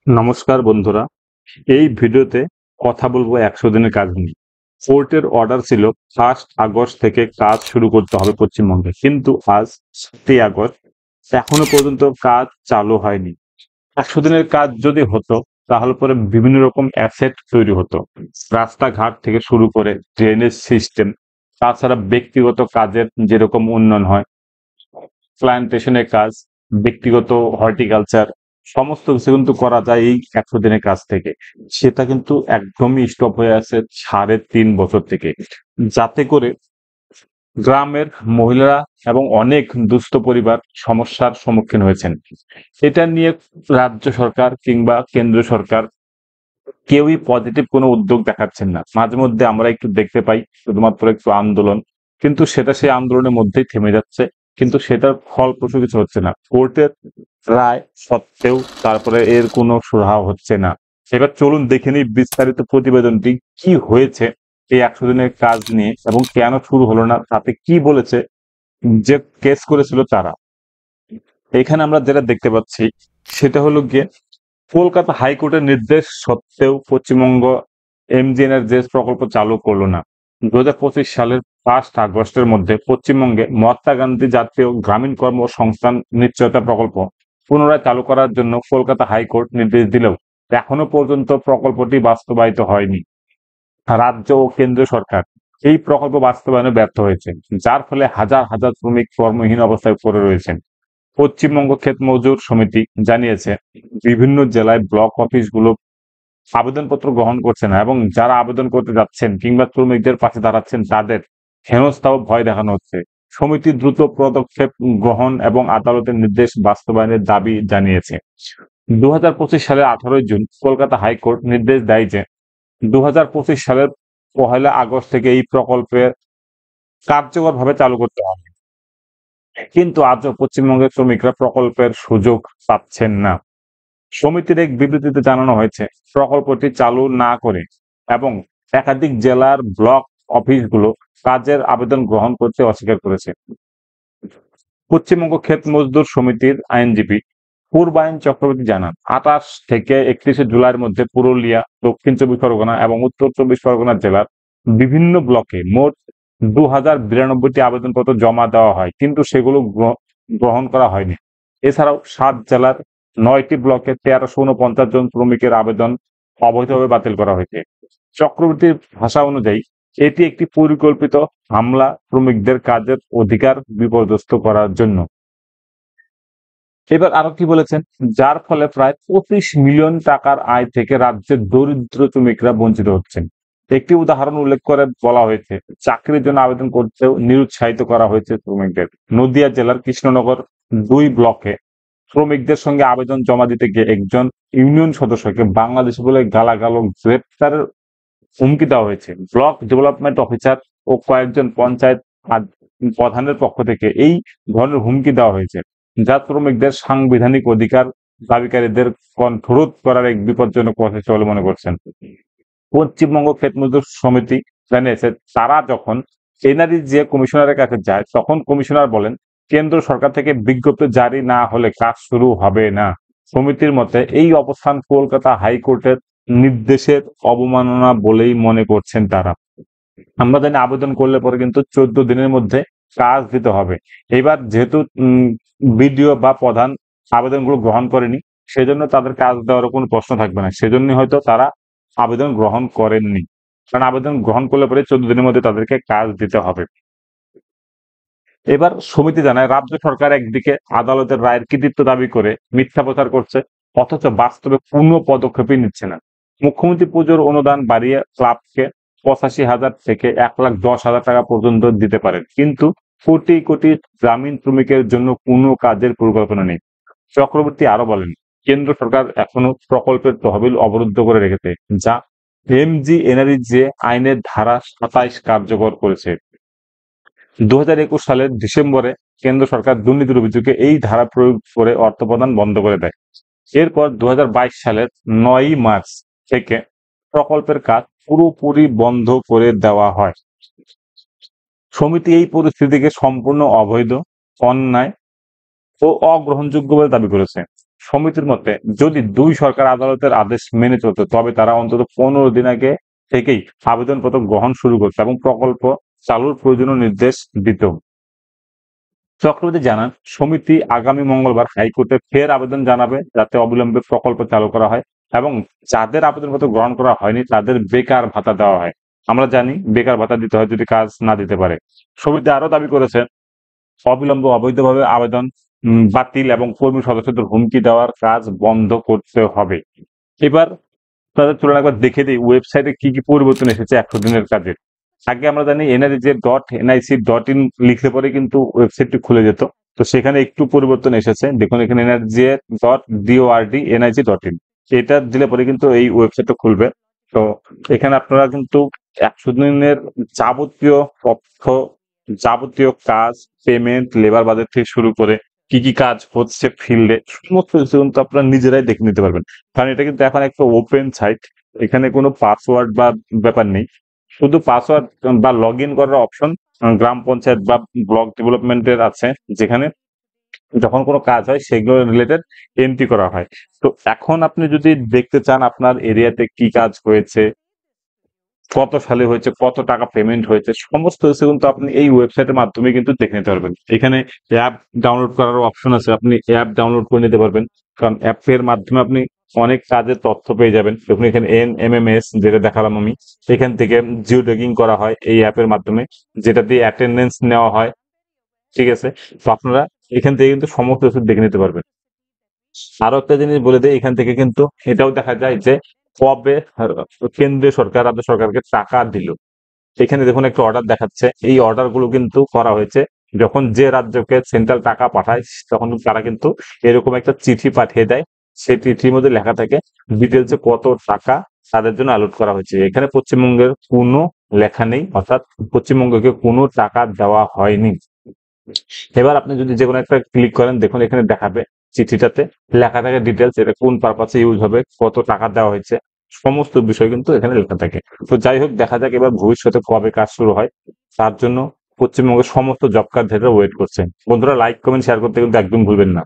নমস্কার বন্ধুরা, এই ভিডিওতে কথা বলবো 100 দিনের কাজ নিয়ে। কোর্টের অর্ডার ছিল 1 আগস্ট থেকে কাজ শুরু করতে হবে পশ্চিমবঙ্গে, কিন্তু আজ 7 আগস্ট এখনো পর্যন্ত কাজ চালু হয়নি। 100 দিনের কাজ যদি হতো তাহলে পরে বিভিন্ন রকম অ্যাসেট তৈরি হতো, রাস্তাঘাট থেকে শুরু করে ড্রেনেজ সিস্টেম, তাছাড়া ব্যক্তিগত কাজের যেরকম উন্নয়ন হয়, প্ল্যান্টেশনের কাজ, ব্যক্তিগত হর্টিকালচার, সমস্ত কিছু কিন্তু করা যায় এই 100 দিনের কাজ থেকে। সেটা কিন্তু একদমই স্টপ হয়ে আছে 3.5 বছর থেকে, যাতে করে গ্রামের মহিলারা এবং অনেক দুস্থ পরিবার সমস্যার সম্মুখীন হয়েছেন। এটা নিয়ে রাজ্য সরকার কিংবা কেন্দ্র সরকার কেউই পজিটিভ কোনো উদ্যোগ দেখাচ্ছেন না। মাঝে মধ্যে আমরা একটু দেখতে পাই শুধুমাত্র একটু আন্দোলন, কিন্তু সেটা সেই আন্দোলনের মধ্যেই থেমে যাচ্ছে, কিন্তু সেটার ফলপ্রসূ কিছু হচ্ছে না। কোর্টের রায় সত্ত্বেও তারপরে এর কোনো সুরাহা হচ্ছে না। এবার চলুন দেখে নিই বিস্তারিত প্রতিবেদনটি কি হয়েছে এই 100 দিনের কাজ নিয়ে এবং কেন শুরু হলো না, তাতে কি বলেছে যে কেস করেছিল তারা। এখানে আমরা যেটা দেখতে পাচ্ছি সেটা হলো গিয়ে কলকাতা হাইকোর্টের নির্দেশ সত্ত্বেও পশ্চিমবঙ্গ এমজিএনআরজিএস প্রকল্প চালু করলো না। 2025 সালের 1 আগস্টের মধ্যে পশ্চিমবঙ্গে মহাত্মা গান্ধী জাতীয় গ্রামীণ কর্মসংস্থান নিশ্চয়তা প্রকল্প পুনরায় চালু করার জন্য কলকাতা হাইকোর্ট নির্দেশ দিলেও এখনো পর্যন্ত প্রকল্পটি বাস্তবায়িত হয়নি। রাজ্য ও কেন্দ্রীয় সরকার এই প্রকল্প বাস্তবায়নে ব্যর্থ হয়েছে, যার ফলে হাজার হাজার শ্রমিক কর্মহীন অবস্থায় পড়ে রয়েছেন। পশ্চিমবঙ্গ ক্ষেত মজুর সমিতি জানিয়েছে বিভিন্ন জেলায় ব্লক অফিসগুলো আবেদনপত্র গ্রহণ করছে না, এবং যারা আবেদন করতে যাচ্ছেন কিংবা শ্রমিকদের পাশে দাঁড়াচ্ছেন তাদের হেনস্থা ও ভয় দেখানো হচ্ছে। সমিতি দ্রুত পদক্ষেপ গ্রহণ এবং আদালতের নির্দেশ বাস্তবায়নের দাবি জানিয়েছে। 2025 সালের 18 জুন কলকাতা হাইকোর্ট নির্দেশ দেয় যে 2025 সালের 1 আগস্ট থেকে এই প্রকল্পের কার্যকরভাবে চালু করতে হবে, কিন্তু আজও পশ্চিমবঙ্গের শ্রমিকরা প্রকল্পের সুযোগ পাচ্ছেন না। সমিতির এক বিবৃতিতে জানানো হয়েছে প্রকল্পটি চালু না করে এবং একাধিক জেলার ব্লক অফিসগুলো কাজের আবেদন গ্রহণ করতে অস্বীকার করেছে। পশ্চিমবঙ্গ ক্ষেত মজদুর সমিতির আইনজীবী পূর্বায়ন চক্রবর্তী জানান, 28 থেকে 31 জুলাইয়ের মধ্যে পুরুলিয়া, দক্ষিণ চব্বিশ পরগনা এবং উত্তর চব্বিশ পরগনা জেলার বিভিন্ন ব্লকে মোট 2092টি আবেদনপত্র জমা দেওয়া হয়, কিন্তু সেগুলো গ্রহণ করা হয়নি। এছাড়াও 7 জেলার 9টি ব্লকে 1349 জন শ্রমিকের আবেদন অবৈধভাবে বাতিল করা হয়েছে। চক্রবর্তীর ভাষা অনুযায়ী এটি একটি পরিকল্পিত হামলা শ্রমিকদের কাজের অধিকার বিপর্যস্ত করার জন্য। এবার আরো কি বলেছেন, যার ফলে প্রায় 25 মিলিয়ন টাকার আয় থেকে রাজ্যের দরিদ্র শ্রমিকরা বঞ্চিত হচ্ছেন। একটি উদাহরণ উল্লেখ করে বলা হয়েছে চাকরির জন্য আবেদন করতেও নিরুৎসাহিত করা হয়েছে শ্রমিকদের। নদিয়া জেলার কৃষ্ণনগর 2 ব্লকে শ্রমিকদের সঙ্গে আবেদন জমা দিতে গিয়ে একজন ইউনিয়ন সদস্যকে বাংলাদেশি বলে গালাগাল ও গ্রেপ্তারের হুমকি দেওয়া হয়েছে। ব্লক ডেভেলপমেন্ট অফিসার ও কয়েকজন পঞ্চায়েত প্রধানের পক্ষ থেকে এই ধরনের হুমকি দেওয়া হয়েছে, যা শ্রমিকদের সাংবিধানিক অধিকার দাবিকারীদের কণ্ঠরোধ করার এক বিপজ্জনক প্রচেষ্টা বলে মনে করছেন। পশ্চিমবঙ্গ ক্ষেত মজদুর সমিতি জানিয়েছে তারা যখন এনআরইজিএ কমিশনারের কাছে যায় তখন কমিশনার বলেন কেন্দ্র সরকার থেকে বিজ্ঞপ্তি জারি না হলে কাজ শুরু হবে না। সমিতির মতে এই অবস্থান কলকাতা হাইকোর্টের নির্দেশের অবমাননা বলেই মনে করছেন তারা। আমরা জানি আবেদন করলে পরে কিন্তু 14 দিনের মধ্যে কাজ দিতে হবে। এবার যেহেতু বিডিও বা প্রধান আবেদনগুলো গ্রহণ করেনি, সেজন্য তাদের কাজ দেওয়ার কোনো প্রশ্ন থাকবে না। সেজন্য হয়তো তারা আবেদন গ্রহণ করেননি, কারণ আবেদন গ্রহণ করলে পরে 14 দিনের মধ্যে তাদেরকে কাজ দিতে হবে। এবার সমিতি জানায় রাজ্য সরকার একদিকে আদালতের রায়ের কৃতিত্ব দাবি করে মিথ্যা প্রচার করছে, অথচ বাস্তবে কোনো পদক্ষেপই নিচ্ছে না। মুখ্যমন্ত্রী পুজোর অনুদান বাড়িয়ে ক্লাবকে 85,000 থেকে 1,10,000 টাকা পর্যন্ত দিতে পারেন, কিন্তু কোটি কোটি গ্রামীণ শ্রমিকের জন্য কোনো কাজের পরিকল্পনা নেই। চক্রবর্তী আরো বলেন কেন্দ্র সরকার এখনো প্রকল্পের তহবিল অবরুদ্ধ করে রেখেছে, যা এমজিএনআরইজিএ আইনের ধারা 27 কার্যকর করেছে। 2021 সালের ডিসেম্বরে কেন্দ্র সরকার দুর্নীতির অভিযোগে এই ধারা প্রয়োগ করে অর্থ প্রদান বন্ধ করে দেয়। এরপর 2022 সালের 9 মার্চ থেকে প্রকল্পের কাজ পুরোপুরি বন্ধ করে দেওয়া হয়। সমিতি এই পরিস্থিতিকে সম্পূর্ণ অবৈধ, অন্যায় ও অগ্রহণযোগ্য বলে দাবি করেছে। সমিতির মতে যদি দুই সরকার আদালতের আদেশ মেনে চলতো তবে তারা অন্তত 15 দিন আগে থেকেই আবেদনপত্র গ্রহণ শুরু করতো এবং প্রকল্প চালুর প্রয়োজনীয় নির্দেশ দিত। চক্রবর্তী জানান, সমিতি আগামী মঙ্গলবার হাইকোর্টে ফের আবেদন জানাবে যাতে অবিলম্বে প্রকল্প চালু করা হয় এবং যাদের আবেদনপত্র গ্রহণ করা হয়নি তাদের বেকার ভাতা দেওয়া হয়। আমরা জানি বেকার ভাতা দিতে হয় যদি কাজ না দিতে পারে। সমিতি আরো দাবি করেছে অবিলম্বে অবৈধভাবে আবেদন বাতিল এবং কর্মী সদস্যদের হুমকি দেওয়ার কাজ বন্ধ করতে হবে। এবার তাদের তুলনা একবার দেখে দিই ওয়েবসাইটে কি কি পরিবর্তন এসেছে 100 দিনের কাজে। আগে আমরা জানি NRJ.nic.in লিখে পরে কিন্তু ওয়েবসাইটটি খুলে যেত। তো সেখানে একটু পরিবর্তন এসেছে। দেখুন এখানে NRJ.DORD.nic.in এটা দিলে পরে কিন্তু এই ওয়েবসাইটটা খুলবে। তো এখানে আপনারা কিন্তু 100 দিনের যাবতীয় তথ্য, যাবতীয় কাজ, পেমেন্ট, লেবার বাজেট থেকে শুরু করে কি কি কাজ হচ্ছে ফিল্ডে সমস্ত কিছু কিন্তু আপনারা নিজেরাই দেখে নিতে পারবেন। কারণ এটা কিন্তু এখন একটা ওপেন সাইট, এখানে কোনো পাসওয়ার্ড বা ব্যাপার নেই। শুধু পাসওয়ার্ড বা লগ ইন করার অপশন গ্রাম পঞ্চায়েত বা ব্লক ডেভেলপমেন্টের আছে, যেখানে যখন কোনো কাজ হয় সেগুলো রিলেটেড এন্ট্রি করা হয়। তো এখন আপনি যদি দেখতে চান আপনার এরিয়াতে কি কাজ হয়েছে, কত সালে হয়েছে, কত টাকা পেমেন্ট হয়েছে, সমস্ত কিছু কিন্তু আপনি এই ওয়েবসাইটের মাধ্যমে কিন্তু দেখে নিতে পারবেন। এখানে অ্যাপ ডাউনলোড করার অপশন আছে, আপনি অ্যাপ ডাউনলোড করে নিতে পারবেন। কারণ অ্যাপের মাধ্যমে আপনি অনেক কাজের তথ্য পেয়ে যাবেন। দেখুন এখানে NMMS যেটা দেখালাম আমি, এখান থেকে জিও ট্যাগিং করা হয় এই অ্যাপের মাধ্যমে, যেটা দিয়ে অ্যাটেন্ডেন্স নেওয়া হয়। ঠিক আছে, তো আপনারা এখান থেকে কিন্তু সমস্ত কিছু দেখে নিতে পারবেন। আরো একটা জিনিস বলে দেয়, এখান থেকে কিন্তু এটাও দেখা যায় যে কবে কেন্দ্রীয় সরকার রাজ্য সরকারকে টাকা দিল। এখানে দেখুন একটা অর্ডার দেখাচ্ছে, এই অর্ডার গুলো কিন্তু করা হয়েছে যখন যে রাজ্যকে সেন্ট্রাল টাকা পাঠায় তখন তারা কিন্তু এরকম একটা চিঠি পাঠিয়ে দেয়। সেই চিঠির মধ্যে লেখা থাকে ডিটেলসে কত টাকা তাদের জন্য অ্যালট করা হয়েছে। এখানে পশ্চিমবঙ্গের কোনো লেখা নেই, অর্থাৎ পশ্চিমবঙ্গকে কোনো টাকা দেওয়া হয়নি। এবার আপনি যদি যে কোনো একটা ক্লিক করেন, দেখুন এখানে দেখাবে চিঠিটাতে লেখা থাকে ডিটেলস, এটা কোন পারপাসে ইউজ হবে, কত টাকা দেওয়া হয়েছে, সমস্ত বিষয় কিন্তু এখানে লেখা থাকে। তো যাই হোক, দেখা যাক এবার ভবিষ্যতে কবে কাজ শুরু হয়। তার জন্য পশ্চিমবঙ্গের সমস্ত জব কার্ডধারীরা ওয়েট করছেন। বন্ধুরা লাইক কমেন্ট শেয়ার করতে কিন্তু একদম ভুলবেন না।